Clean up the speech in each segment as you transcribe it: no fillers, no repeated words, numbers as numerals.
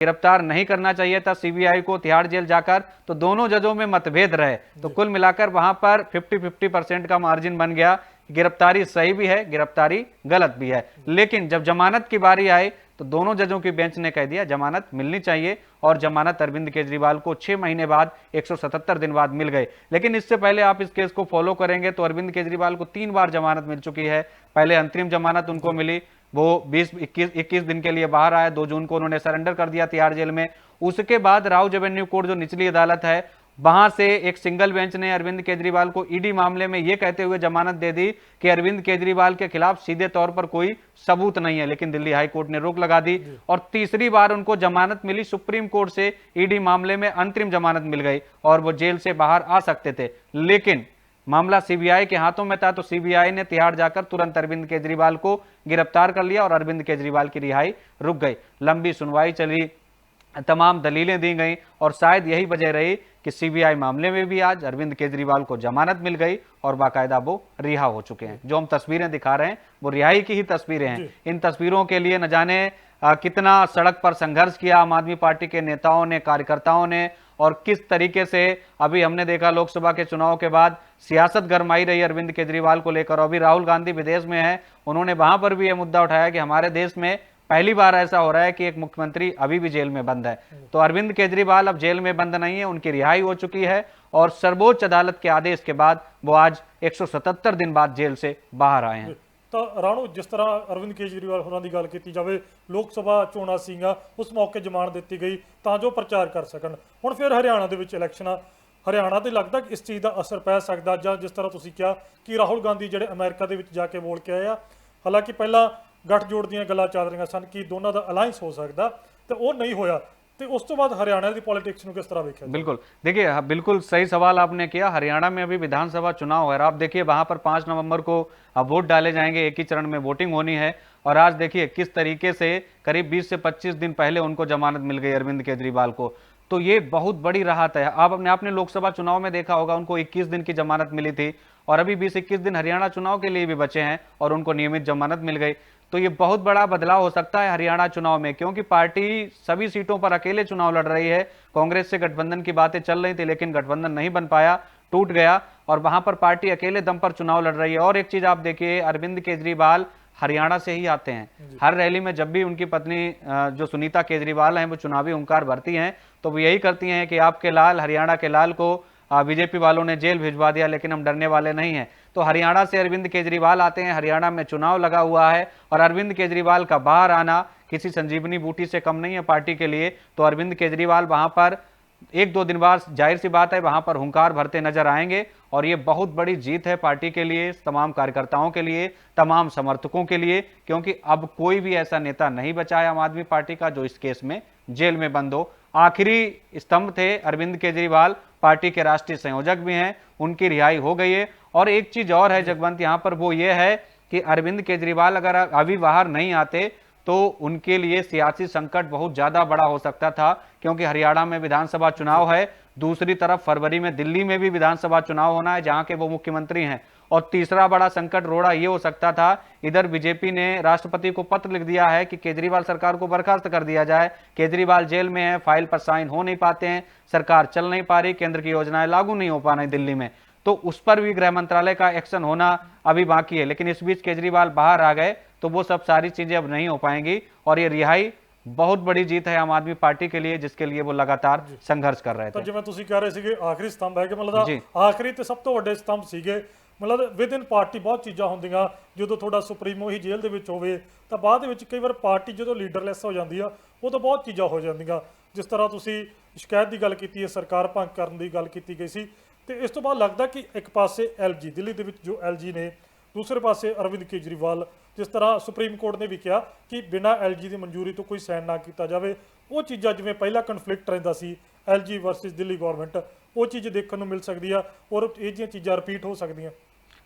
गिरफ्तार नहीं करना चाहिए था सीबीआई को तिहाड़ जेल जाकर, तो दोनों जजों में मतभेद रहे। तो कुल मिलाकर वहां पर 50-50% का मार्जिन बन गया। गिरफ्तारी सही भी है, गिरफ्तारी गलत भी है। लेकिन जब जमानत की बारी आई तो दोनों जजों की बेंच ने कह दिया जमानत मिलनी चाहिए, और जमानत अरविंद केजरीवाल को 6 महीने बाद 177 दिन बाद मिल गई। लेकिन इससे पहले आप इस केस को फॉलो करेंगे तो अरविंद केजरीवाल को 3 बार जमानत मिल चुकी है। पहले अंतरिम जमानत उनको मिली, वो 20-21 दिन के लिए बाहर आए। 2 जून को उन्होंने सरेंडर कर दिया तिहाड़ जेल में। उसके बाद राउज एवेन्यू कोर्ट जो निचली अदालत है, वहां से एक सिंगल बेंच ने अरविंद केजरीवाल को ईडी मामले में यह कहते हुए जमानत दे दी कि अरविंद केजरीवाल के खिलाफ सीधे तौर पर कोई सबूत नहीं है। लेकिन दिल्ली हाई कोर्ट ने रोक लगा दी और तीसरी बार उनको जमानत मिली सुप्रीम कोर्ट से। ईडी मामले में अंतरिम जमानत मिल गई और वो जेल से बाहर आ सकते थे। लेकिन मामला सीबीआई के हाथों में था, तो सीबीआई ने तिहाड़ जाकर तुरंत अरविंद केजरीवाल को गिरफ्तार कर लिया और अरविंद केजरीवाल की रिहाई रुक गई। लंबी सुनवाई चली, तमाम दलीलें दी गई और शायद यही वजह रही कि सीबीआई मामले में भी आज अरविंद केजरीवाल को जमानत मिल गई और बाकायदा वो रिहा हो चुके हैं। जो हम तस्वीरें दिखा रहे हैं वो रिहाई की ही तस्वीरें हैं। इन तस्वीरों के लिए न जाने कितना सड़क पर संघर्ष किया आम आदमी पार्टी के नेताओं ने, कार्यकर्ताओं ने, और किस तरीके से अभी हमने देखा लोकसभा के चुनाव के बाद सियासत गरमाई रही अरविंद केजरीवाल को लेकर। अभी राहुल गांधी विदेश में है, उन्होंने वहां पर भी यह मुद्दा उठाया कि हमारे देश में पहली बार ऐसा हो रहा है कि एक मुख्यमंत्री अभी भी जेल में बंद है। तो अरविंद केजरीवाल अब जेल में बंद नहीं है, उनकी रिहाई हो चुकी है और सर्वोच्च अदालत के आदेश के बाद वो आज 177 दिन बाद जेल से बाहर आए हैं। ਤਾਂ ਰਾਣੋ, ਜਿਸ ਤਰ੍ਹਾਂ ਅਰਵਿੰਦ ਕੇਜਰੀਵਾਲ ਹੋਰਾਂ ਦੀ ਗੱਲ ਕੀਤੀ ਜਾਵੇ, ਲੋਕ ਸਭਾ ਚੋਣਾਂ ਸੀਗੀਆਂ, ਉਸ ਮੌਕੇ ਜ਼ਮਾਨਤ ਦਿੱਤੀ ਗਈ ਤਾਂ ਜੋ ਪ੍ਰਚਾਰ ਕਰ ਸਕਣ। ਹੁਣ ਫਿਰ ਹਰਿਆਣਾ ਦੇ ਵਿੱਚ ਇਲੈਕਸ਼ਨ ਆ, ਹਰਿਆਣਾ ਤੇ ਲੱਗਦਾ ਕਿ ਇਸ ਚੀਜ਼ ਦਾ ਅਸਰ ਪੈ ਸਕਦਾ, ਜਾਂ ਜਿਸ ਤਰ੍ਹਾਂ ਤੁਸੀਂ ਕਿਹਾ ਕਿ ਰਾਹੁਲ ਗਾਂਧੀ ਜਿਹੜੇ ਅਮਰੀਕਾ ਦੇ ਵਿੱਚ ਜਾ ਕੇ ਬੋਲ ਕੇ ਆਏ ਆ, ਹਾਲਾਂਕਿ ਪਹਿਲਾਂ ਗੱਠਜੋੜ ਦੀਆਂ ਗੱਲਾਂ ਚੱਲ ਰਹੀਆਂ ਸਨ ਕਿ ਦੋਨਾਂ ਦਾ ਅਲਾਇੰਸ ਹੋ ਸਕਦਾ, ਤੇ ਉਹ नहीं होया। तो उस तो बाद हरियाणा की पॉलिटिक्स को किस तरह देखा? बिल्कुल, देखिए बिल्कुल सही सवाल आपने किया। हरियाणा में अभी विधानसभा चुनाव है और आप देखिए वहां पर 5 नवंबर को वोट डाले जाएंगे, एक ही चरण में वोटिंग होनी है। और आज देखिए किस तरीके से करीब 20 से 25 दिन पहले उनको जमानत मिल गई अरविंद केजरीवाल को, तो ये बहुत बड़ी राहत है। आपने लोकसभा चुनाव में देखा होगा उनको 21 दिन की जमानत मिली थी और अभी 20-21 दिन हरियाणा चुनाव के लिए भी बचे हैं और उनको नियमित जमानत मिल गई। तो ये बहुत बड़ा बदलाव हो सकता है हरियाणा चुनाव में, क्योंकि पार्टी सभी सीटों पर अकेले चुनाव लड़ रही है। कांग्रेस से गठबंधन की बातें चल रही थी लेकिन गठबंधन नहीं बन पाया, टूट गया और वहां पर पार्टी अकेले दम पर चुनाव लड़ रही है। और एक चीज आप देखिए, अरविंद केजरीवाल हरियाणा से ही आते हैं। हर रैली में जब भी उनकी पत्नी जो सुनीता केजरीवाल हैं वो चुनावी हुंकार भरती हैं तो वो यही करती हैं कि आपके लाल, हरियाणा के लाल को बीजेपी वालों ने जेल भिजवा दिया, लेकिन हम डरने वाले नहीं हैं। तो हरियाणा से अरविंद केजरीवाल आते हैं, हरियाणा में चुनाव लगा हुआ है और अरविंद केजरीवाल का बाहर आना किसी संजीवनी बूटी से कम नहीं है पार्टी के लिए। तो अरविंद केजरीवाल वहां पर 1-2 दिन बाद जाहिर सी बात है वहां पर हुंकार भरते नजर आएंगे और ये बहुत बड़ी जीत है पार्टी के लिए, तमाम कार्यकर्ताओं के लिए, तमाम समर्थकों के लिए, क्योंकि अब कोई भी ऐसा नेता नहीं बचा है आम आदमी पार्टी का जो इस केस में जेल में बंद हो। आखिरी स्तंभ थे अरविंद केजरीवाल, पार्टी के राष्ट्रीय संयोजक भी हैं, उनकी रिहाई हो गई है। और एक चीज और है जगवंत यहां पर, वो ये है कि अरविंद केजरीवाल अगर अभी बाहर नहीं आते तो उनके लिए सियासी संकट बहुत ज्यादा बड़ा हो सकता था, क्योंकि हरियाणा में विधानसभा चुनाव है, दूसरी तरफ फरवरी में दिल्ली में भी विधानसभा चुनाव होना है जहां के वो मुख्यमंत्री हैं। और तीसरा बड़ा संकट रोड़ा ये हो सकता था, इधर बीजेपी ने राष्ट्रपति को पत्र लिख दिया है कि केजरीवाल सरकार को बर्खास्त कर दिया जाए। केजरीवाल जेल में है, फाइल पर साइन हो नहीं पाते हैं, सरकार चल नहीं पा रही, केंद्र की योजनाएं लागू नहीं हो पा रही दिल्ली में, तो उस पर भी गृह मंत्रालय का एक्शन होना अभी बाकी है। लेकिन इस बीच केजरीवाल बाहर आ गए तो वो सब सारी चीजें अब नहीं हो पाएंगी और ये रिहाई बहुत बड़ी जीत है आम आदमी पार्टी के लिए, जिसके लिए वो लगातार संघर्ष कर रहे थे। जिवें तुसीं कह रहे थे आखिरी स्तंभ है कि मतलब आखिरी ते सब तो वड्डे स्तंभ सीगे, मतलब विद इन पार्टी बहुत चीज़ां होंदियां, जो थोड़ा सुप्रीमो ही जेल दे विच होवे तां बाद विच कई बार पार्टी जो लीडरलैस हो जाती है वो तो बहुत चीज़ां हो जांदियां। जिस तरह तुसीं शिकायत की गल कीती है, सरकार भंग करन दी गल कीती गई सी, ते इस तो बाद लगदा कि एक पासे LG दिल्ली दे विच जो LG ने, दूसरे पासे अरविंद केजरीवाल। जिस तरह सुप्रीम कोर्ट ने भी कहा कि बिना LG की मंजूरी तो कोई साइन ना किया जाए, वो चीज़ां जिवें पहला कन्फ्लिक्ट रहिंदा सी LG वर्सिस दिल्ली गवर्नमेंट, वो चीज़ देखने को मिल सकती है और ये चीज़ां रिपीट हो सकती।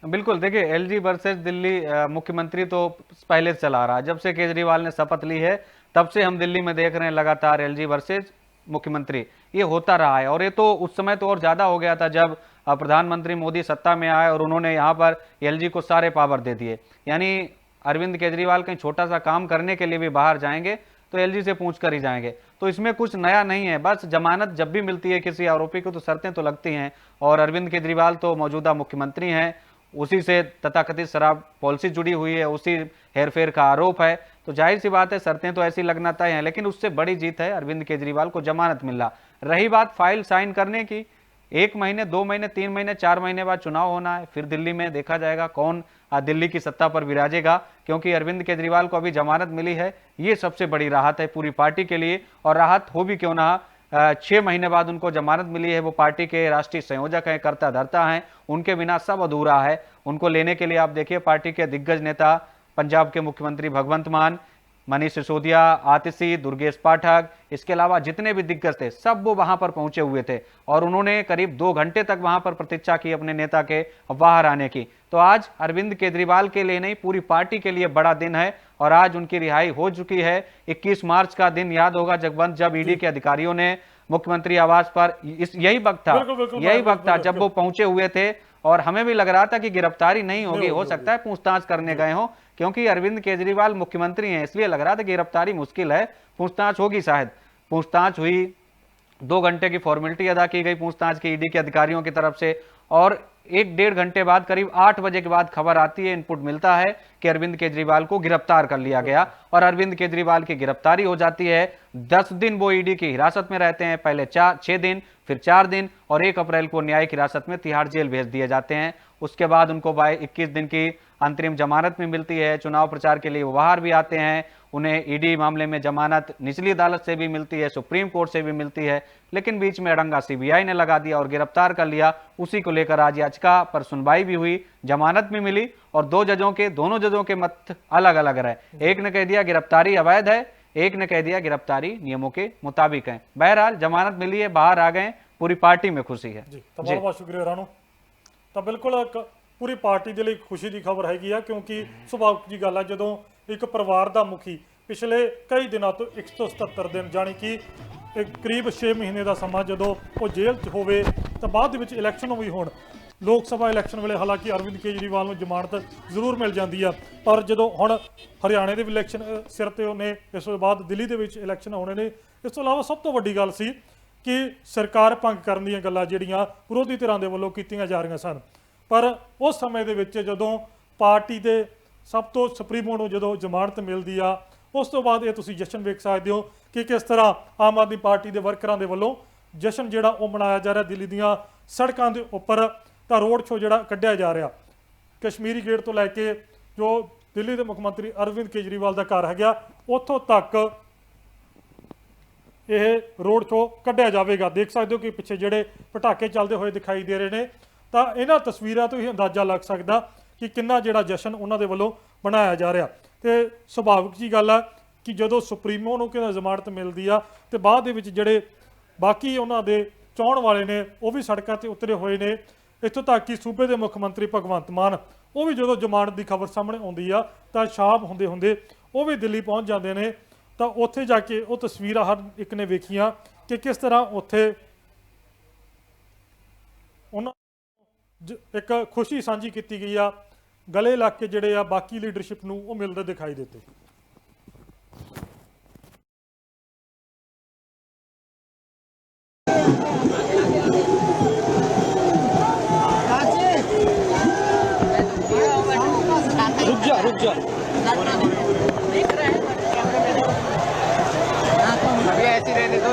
बिल्कुल, देखिए LG वर्सेस दिल्ली मुख्यमंत्री तो पहले से चला रहा है, जब से केजरीवाल ने शपथ ली है तब से हम दिल्ली में देख रहे हैं लगातार LG वर्सेस मुख्यमंत्री, ये होता रहा है। और ये तो उस समय तो और ज्यादा हो गया था जब प्रधानमंत्री मोदी सत्ता में आए और उन्होंने यहाँ पर LG को सारे पावर दे दिए। यानी अरविंद केजरीवाल कहीं छोटा सा काम करने के लिए भी बाहर जाएंगे तो एलजी से पूछ कर ही जाएंगे। तो इसमें कुछ नया नहीं है, बस जमानत जब भी मिलती है किसी आरोपी को तो शर्तें तो लगती हैं, और अरविंद केजरीवाल तो मौजूदा मुख्यमंत्री हैं, उसी से तथाकथित शराब पॉलिसी जुड़ी हुई है, उसी हेरफेर का आरोप है, तो जाहिर सी बात है शर्तें तो ऐसी लगना तय हैं। लेकिन उससे बड़ी जीत है अरविंद केजरीवाल को जमानत मिलना। रही बात फाइल साइन करने की, 1 महीने 2 महीने 3 महीने 4 महीने बाद चुनाव होना है, फिर दिल्ली में देखा जाएगा कौन दिल्ली की सत्ता पर विराजेगा, क्योंकि अरविंद केजरीवाल को अभी जमानत मिली है, ये सबसे बड़ी राहत है पूरी पार्टी के लिए। और राहत हो भी क्यों ना, 6 महीने बाद उनको जमानत मिली है, वो पार्टी के राष्ट्रीय संयोजक हैं, कर्ता धर्ता हैं, उनके बिना सब अधूरा है। उनको लेने के लिए आप देखिए पार्टी के दिग्गज नेता, पंजाब के मुख्यमंत्री भगवंत मान, मनीष सिसोदिया, आतिशी, दुर्गेश पाठक, इसके अलावा जितने भी दिग्गज थे सब वो वहां पर पहुंचे हुए थे, और उन्होंने करीब 2 घंटे तक वहां पर प्रतीक्षा की अपने नेता के बाहर आने की। तो आज अरविंद केजरीवाल के लिए नहीं, पूरी पार्टी के लिए बड़ा दिन है, और आज उनकी रिहाई हो चुकी है। 21 मार्च का दिन याद होगा जब ईडी के अधिकारियों ने मुख्यमंत्री आवास पर, यही वक्त था जब वो पहुंचे हुए थे, और हमें भी लग रहा था कि गिरफ्तारी नहीं होगी, हो सकता है पूछताछ करने गए हो, क्योंकि अरविंद केजरीवाल मुख्यमंत्री हैं, इसलिए लग रहा था गिरफ्तारी मुश्किल है, पूछताछ होगी शायद। पूछताछ हुई, 2 घंटे की फॉर्मेलिटी अदा की गई पूछताछ की ईडी के अधिकारियों की तरफ से, और 1-1.5 घंटे बाद करीब 8 बजे के बाद खबर आती है, इनपुट मिलता है कि अरविंद केजरीवाल को गिरफ्तार कर लिया गया, और अरविंद केजरीवाल की गिरफ्तारी हो जाती है। 10 दिन वो ईडी की हिरासत में रहते हैं, पहले 6 दिन, फिर 4 दिन, और 1 अप्रैल को न्यायिक हिरासत में तिहाड़ जेल भेज दिए जाते हैं। उसके बाद उनको 21 दिन की अंतरिम जमानत भी मिलती है, चुनाव प्रचार के लिए वो बाहर भी आते हैं, उन्हें ईडी मामले में जमानत निचली अदालत से भी मिलती है, सुप्रीम कोर्ट से भी मिलती है, लेकिन बीच में अड़ंगा सीबीआई ने लगा दिया और गिरफ्तार कर लिया। उसी को लेकर आज याचिका पर सुनवाई भी हुई, जमानत भी मिली, और दोनों जजों के मत अलग अलग रहे। एक ने कह दिया गिरफ्तारी अवैध है, एक ने कह दिया गिरफ्तारी नियमों के मुताबिक है। बहरहाल जमानत मिली है, बाहर आ गए, पूरी पार्टी में खुशी है जी। तो बहुत बहुत शुक्रिया रानू। तो बिल्कुल पूरी पार्टी ਦੇ ਲਈ ਖੁਸ਼ੀ ਦੀ ਖਬਰ ਹੈਗੀ ਆ, ਕਿਉਂਕਿ ਸੁਭਾਵਿਕ ਜੀ ਗੱਲ ਆ ਜਦੋਂ ਇੱਕ ਪਰਿਵਾਰ ਦਾ ਮੁਖੀ ਪਿਛਲੇ ਕਈ ਦਿਨਾਂ ਤੋਂ 177 ਦਿਨ ਜਾਨੀ ਕਿ ਕਰੀਬ 6 ਮਹੀਨੇ ਦਾ ਸਮਾਂ ਜਦੋਂ ਉਹ ਜੇਲ੍ਹ 'ਚ ਹੋਵੇ, ਤਾਂ ਬਾਅਦ ਦੇ ਵਿੱਚ ਇਲੈਕਸ਼ਨ ਵੀ ਹੋਣ, ਲੋਕ ਸਭਾ ਇਲੈਕਸ਼ਨ ਵੇਲੇ ਹਾਲਾਂਕਿ ਅਰਵਿੰਦ ਕੇਜਰੀਵਾਲ ਨੂੰ ਜ਼ਮਾਨਤ ਜ਼ਰੂਰ ਮਿਲ ਜਾਂਦੀ ਆ, ਪਰ ਜਦੋਂ ਹੁਣ ਹਰਿਆਣੇ ਦੇ ਵੀ ਇਲੈਕਸ਼ਨ ਸਿਰ ਤੇ ਉਹਨੇ, ਇਸ ਤੋਂ ਬਾਅਦ ਦਿੱਲੀ ਦੇ ਵਿੱਚ ਇਲੈਕਸ਼ਨ ਹੋਣੇ ਨੇ। ਇਸ ਤੋਂ ਇਲਾਵਾ ਸਭ ਤੋਂ ਵੱਡੀ ਗੱਲ ਸੀ ਕਿ ਸਰਕਾਰ ਭੰਗ ਕਰਨ ਦੀਆਂ ਗੱਲਾਂ ਜਿਹੜੀਆਂ ਵਿਰੋਧੀ ਧਿਰਾਂ ਦੇ ਵੱਲੋਂ ਕੀਤੀਆਂ ਜਾ ਰਹੀਆਂ ਸਨ, ਪਰ ਉਸ ਸਮੇਂ ਦੇ ਵਿੱਚ ਜਦੋਂ ਪਾਰਟੀ ਦੇ ਸਭ ਤੋਂ ਸੁਪਰੀਮੋ ਨੂੰ ਜਦੋਂ ਜ਼ਮਾਨਤ ਮਿਲਦੀ ਆ, ਉਸ ਤੋਂ ਬਾਅਦ ਇਹ ਤੁਸੀਂ ਜਸ਼ਨ ਵੇਖ ਸਕਦੇ ਹੋ ਕਿ ਕਿਸ ਤਰ੍ਹਾਂ ਆਮ ਆਦਮੀ ਪਾਰਟੀ ਦੇ ਵਰਕਰਾਂ ਦੇ ਵੱਲੋਂ ਜਸ਼ਨ ਜਿਹੜਾ ਉਹ ਮਨਾਇਆ ਜਾ ਰਿਹਾ। ਦਿੱਲੀ ਦੀਆਂ ਸੜਕਾਂ ਦੇ ਉੱਪਰ ਤਾਂ ਰੋਡ ਸ਼ੋਅ ਜਿਹੜਾ ਕੱਢਿਆ ਜਾ ਰਿਹਾ, ਕਸ਼ਮੀਰੀ ਗੇਟ ਤੋਂ ਲੈ ਕੇ ਜੋ ਦਿੱਲੀ ਦੇ ਮੁੱਖ ਮੰਤਰੀ ਅਰਵਿੰਦ ਕੇਜਰੀਵਾਲ ਦਾ ਘਰ ਹੈਗਾ, ਉੱਥੋਂ ਤੱਕ ਇਹ ਰੋਡ ਸ਼ੋਅ ਕੱਢਿਆ ਜਾਵੇਗਾ। ਦੇਖ ਸਕਦੇ ਹੋ ਕਿ ਪਿੱਛੇ ਜਿਹੜੇ ਪਟਾਕੇ ਚੱਲਦੇ ਹੋਏ ਦਿਖਾਈ ਦੇ ਰਹੇ ਨੇ, ਤਾਂ ਇਹਨਾਂ ਤਸਵੀਰਾਂ ਤੋਂ ਹੀ ਅੰਦਾਜ਼ਾ ਲੱਗ ਸਕਦਾ ਕਿ ਕਿੰਨਾ ਜਿਹੜਾ ਜਸ਼ਨ ਉਹਨਾਂ ਦੇ ਵੱਲੋਂ ਬਣਾਇਆ ਜਾ ਰਿਹਾ। ਤੇ ਸੁਭਾਵਿਕ ਜੀ ਗੱਲ ਆ ਕਿ ਜਦੋਂ ਸੁਪਰੀਮੋ ਨੂੰ ਕਿਹਦਾ ਜ਼ਮਾਨਤ ਮਿਲਦੀ ਆ, ਤੇ ਬਾਅਦ ਦੇ ਵਿੱਚ ਜਿਹੜੇ ਬਾਕੀ ਉਹਨਾਂ ਦੇ ਚਾਹਣ ਵਾਲੇ ਨੇ ਉਹ ਵੀ ਸੜਕਾਂ ਤੇ ਉਤਰੇ ਹੋਏ ਨੇ। ਇੱਥੋਂ ਤੱਕ ਕਿ ਸੂਬੇ ਦੇ ਮੁੱਖ ਮੰਤਰੀ ਭਗਵੰਤ ਮਾਨ, ਉਹ ਵੀ ਜਦੋਂ ਜ਼ਮਾਨਤ ਦੀ ਖਬਰ ਸਾਹਮਣੇ ਆਉਂਦੀ ਆ ਤਾਂ ਸ਼ਾਮ ਹੁੰਦੇ ਹੁੰਦੇ ਉਹ ਵੀ ਦਿੱਲੀ ਪਹੁੰਚ ਜਾਂਦੇ ਨੇ। ਤਾਂ ਉੱਥੇ ਜਾ ਕੇ ਉਹ ਤਸਵੀਰਾਂ ਹਰ ਇੱਕ ਨੇ ਵੇਖੀਆਂ ਕਿ ਕਿਸ ਤਰ੍ਹਾਂ ਉੱਥੇ ਉਹਨਾਂ ਇੱਕ ਖੁਸ਼ੀ ਸਾਂਝੀ ਕੀਤੀ ਗਈ ਆ, ਗਲੇ ਲੱਗ ਕੇ ਜਿਹੜੇ ਆ ਬਾਕੀ ਲੀਡਰਸ਼ਿਪ ਨੂੰ ਉਹ ਮਿਲਦੇ ਦਿਖਾਈ ਦਿੱਤੇ। रुक जा अभी ऐसे रहने दो,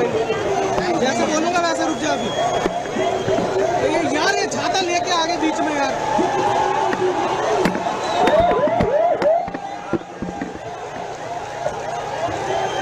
जैसे बोलूंगा वैसे रुक जा। अभी यार ये छाता लेके आगे बीच में